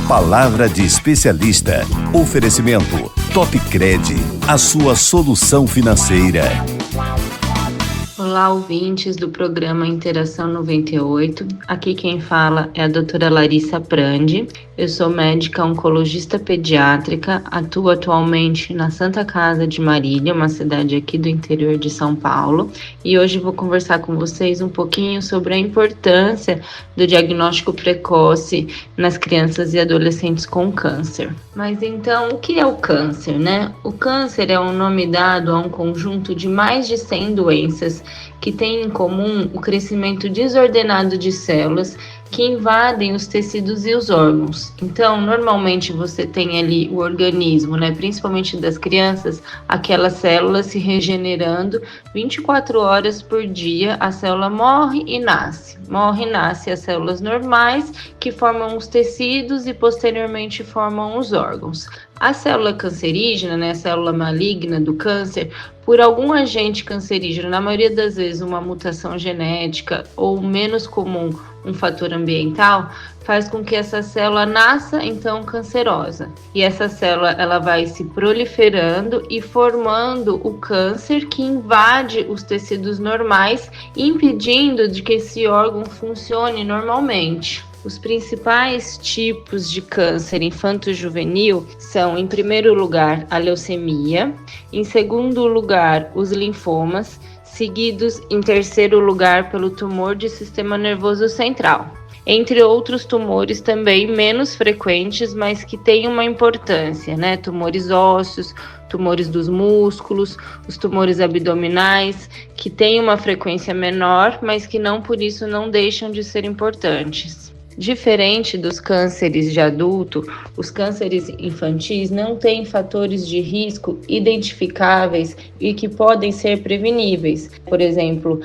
Palavra de especialista. Oferecimento Topcred, a sua solução financeira. Olá, ouvintes do programa Interação 98. Aqui quem fala é a doutora Larissa Prandi. Eu sou médica oncologista pediátrica, atuo atualmente na Santa Casa de Marília, uma cidade aqui do interior de São Paulo. E hoje vou conversar com vocês um pouquinho sobre a importância do diagnóstico precoce nas crianças e adolescentes com câncer. Mas então, o que é o câncer, né? O câncer é um nome dado a um conjunto de mais de 100 doenças que têm em comum o crescimento desordenado de células que invadem os tecidos e os órgãos. Então, normalmente você tem ali o organismo, né, principalmente das crianças, aquelas células se regenerando 24 horas por dia, a célula morre e nasce. Morre e nasce as células normais que formam os tecidos e posteriormente formam os órgãos. A célula cancerígena, né, a célula maligna do câncer, por algum agente cancerígeno, na maioria das vezes uma mutação genética ou menos comum, um fator ambiental, faz com que essa célula nasça então cancerosa. E essa célula ela vai se proliferando e formando o câncer que invade os tecidos normais, impedindo de que esse órgão funcione normalmente. Os principais tipos de câncer infanto-juvenil são, em primeiro lugar, a leucemia, em segundo lugar, os linfomas, seguidos em terceiro lugar pelo tumor de sistema nervoso central. Entre outros tumores também menos frequentes, mas que têm uma importância, né? Tumores ósseos, tumores dos músculos, os tumores abdominais, que têm uma frequência menor, mas que não por isso não deixam de ser importantes. Diferente dos cânceres de adulto, os cânceres infantis não têm fatores de risco identificáveis e que podem ser preveníveis. Por exemplo,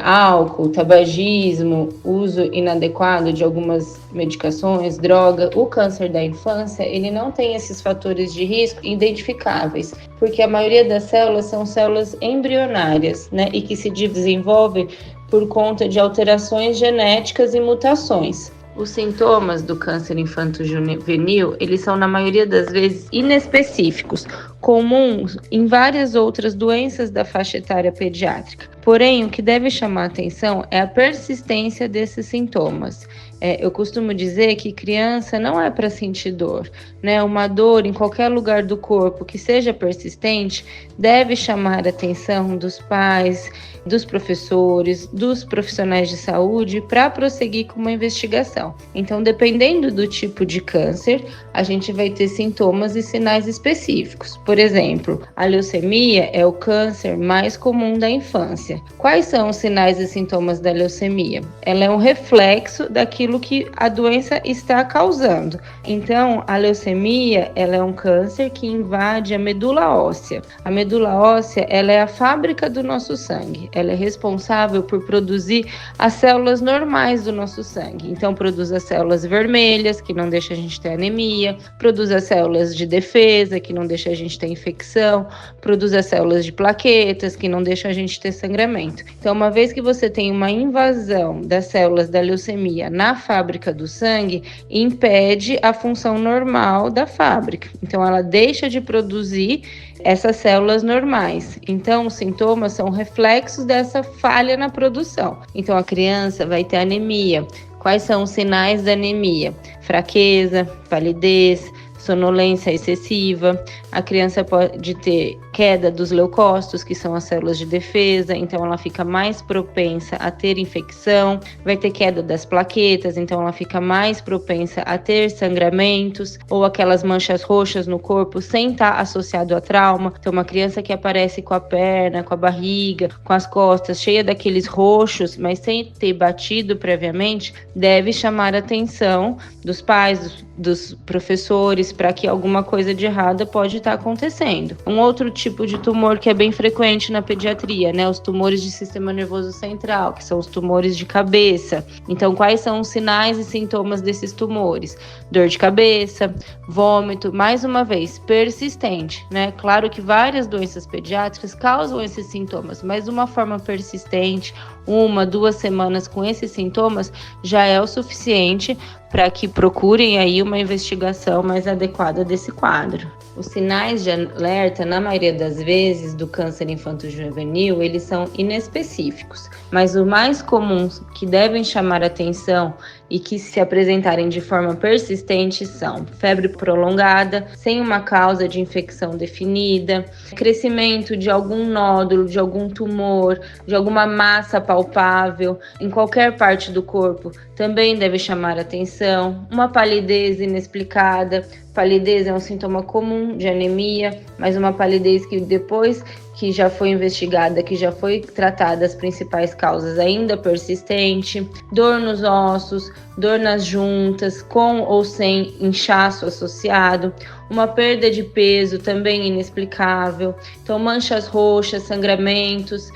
álcool, tabagismo, uso inadequado de algumas medicações, droga. O câncer da infância, ele não tem esses fatores de risco identificáveis, porque a maioria das células são células embrionárias, né, e que se desenvolvem por conta de alterações genéticas e mutações. Os sintomas do câncer infanto-juvenil, eles são na maioria das vezes inespecíficos, comuns em várias outras doenças da faixa etária pediátrica. Porém, o que deve chamar a atenção é a persistência desses sintomas. Eu costumo dizer que criança não é para sentir dor, né? Uma dor em qualquer lugar do corpo que seja persistente deve chamar a atenção dos pais, dos professores, dos profissionais de saúde para prosseguir com uma investigação. Então, dependendo do tipo de câncer, a gente vai ter sintomas e sinais específicos. Por exemplo, a leucemia é o câncer mais comum da infância. Quais são os sinais e sintomas da leucemia? Ela é um reflexo daquilo que a doença está causando. Então, a leucemia, ela é um câncer que invade a medula óssea. A medula óssea, ela é a fábrica do nosso sangue. Ela é responsável por produzir as células normais do nosso sangue. Então, produz as células vermelhas, que não deixa a gente ter anemia, produz as células de defesa, que não deixa a gente ter infecção, produz as células de plaquetas, que não deixam a gente ter sangramento. Então, uma vez que você tem uma invasão das células da leucemia na fábrica do sangue, impede a função normal da fábrica. Então, ela deixa de produzir essas células normais. Então, os sintomas são reflexos dessa falha na produção. Então, a criança vai ter anemia. Quais são os sinais da anemia? Fraqueza, palidez, sonolência excessiva. A criança pode ter queda dos leucócitos, que são as células de defesa, então ela fica mais propensa a ter infecção. Vai ter queda das plaquetas, então ela fica mais propensa a ter sangramentos ou aquelas manchas roxas no corpo sem estar associado a trauma. Então, uma criança que aparece com a perna, com a barriga, com as costas, cheia daqueles roxos, mas sem ter batido previamente, deve chamar a atenção dos pais, dos professores, para que alguma coisa de errada pode estar acontecendo. Um outro tipo de tumor que é bem frequente na pediatria, né? Os tumores de sistema nervoso central, que são os tumores de cabeça. Então, quais são os sinais e sintomas desses tumores? Dor de cabeça, vômito, mais uma vez, persistente, né? Claro que várias doenças pediátricas causam esses sintomas, mas de uma forma persistente 1, 2 semanas com esses sintomas, já é o suficiente para que procurem aí uma investigação mais adequada desse quadro. Os sinais de alerta, na maioria das vezes, do câncer infanto-juvenil, eles são inespecíficos, mas o mais comum que devem chamar atenção e que se apresentarem de forma persistente são febre prolongada, sem uma causa de infecção definida, crescimento de algum nódulo, de algum tumor, de alguma massa palpável em qualquer parte do corpo, também deve chamar atenção, uma palidez inexplicada. Palidez é um sintoma comum de anemia, mas uma palidez que depois que já foi investigada, que já foi tratada as principais causas, ainda persistente, dor nos ossos, dor nas juntas, com ou sem inchaço associado, uma perda de peso também inexplicável, então manchas roxas, sangramentos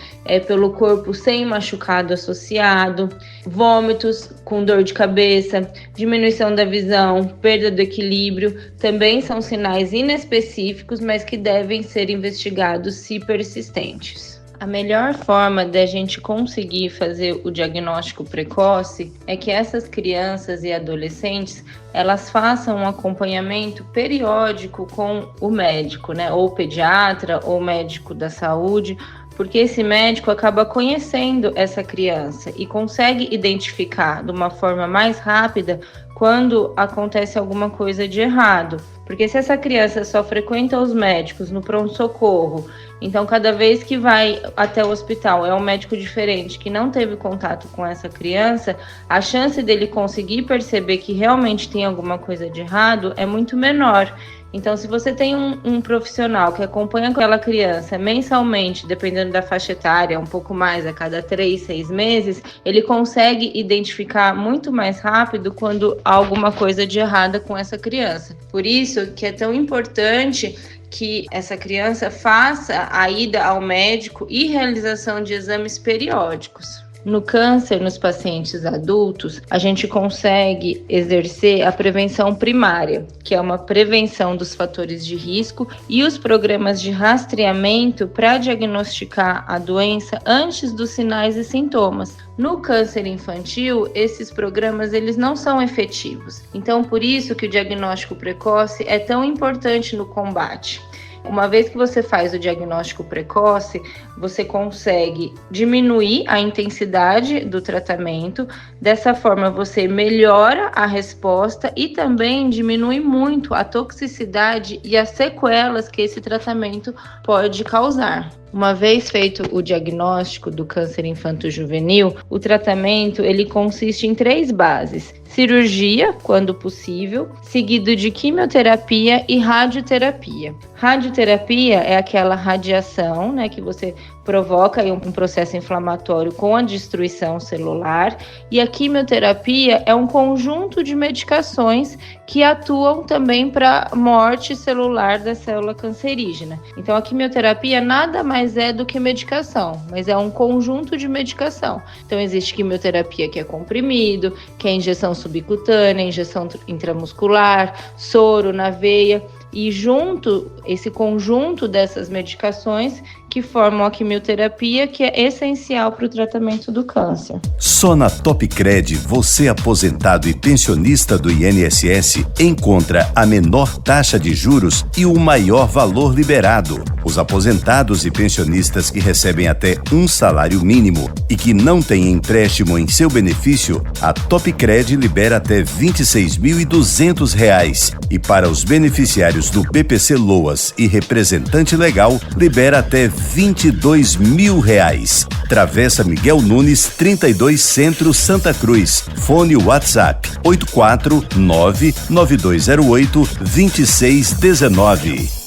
pelo corpo sem machucado associado, vômitos com dor de cabeça, diminuição da visão, perda do equilíbrio, também são sinais inespecíficos, mas que devem ser investigados se persistentes. A melhor forma de a gente conseguir fazer o diagnóstico precoce é que essas crianças e adolescentes elas façam um acompanhamento periódico com o médico, né? Ou pediatra ou médico da saúde, porque esse médico acaba conhecendo essa criança e consegue identificar de uma forma mais rápida quando acontece alguma coisa de errado. Porque se essa criança só frequenta os médicos no pronto-socorro, então cada vez que vai até o hospital é um médico diferente que não teve contato com essa criança, a chance dele conseguir perceber que realmente tem alguma coisa de errado é muito menor. Então, se você tem um profissional que acompanha aquela criança mensalmente, dependendo da faixa etária, um pouco mais a cada 3, 6 meses, ele consegue identificar muito mais rápido quando há alguma coisa de errada com essa criança. Por isso que é tão importante que essa criança faça a ida ao médico e realização de exames periódicos. No câncer, nos pacientes adultos, a gente consegue exercer a prevenção primária, que é uma prevenção dos fatores de risco e os programas de rastreamento para diagnosticar a doença antes dos sinais e sintomas. No câncer infantil, esses programas eles não são efetivos. Então, por isso que o diagnóstico precoce é tão importante no combate. Uma vez que você faz o diagnóstico precoce, você consegue diminuir a intensidade do tratamento. Dessa forma, você melhora a resposta e também diminui muito a toxicidade e as sequelas que esse tratamento pode causar. Uma vez feito o diagnóstico do câncer infanto-juvenil, o tratamento ele consiste em 3 bases: cirurgia, quando possível, seguido de quimioterapia e radioterapia. Radioterapia é aquela radiação, né, que você provoca um processo inflamatório com a destruição celular, e a quimioterapia é um conjunto de medicações que atuam também para a morte celular da célula cancerígena. Então a quimioterapia nada mais é do que medicação, mas é um conjunto de medicação. Então existe quimioterapia que é comprimido, que é injeção subcutânea, injeção intramuscular, soro na veia, e junto esse conjunto dessas medicações que formam a quimioterapia, que é essencial para o tratamento do câncer. Só na Topcred, você aposentado e pensionista do INSS encontra a menor taxa de juros e o maior valor liberado. Os aposentados e pensionistas que recebem até um salário mínimo e que não têm empréstimo em seu benefício, a Topcred libera até R$ 26.200. E para os beneficiários do BPC Loas e representante legal, libera até R$ 22.000. Travessa Miguel Nunes, 32 Centro, Santa Cruz. Fone WhatsApp 849-9208-2619.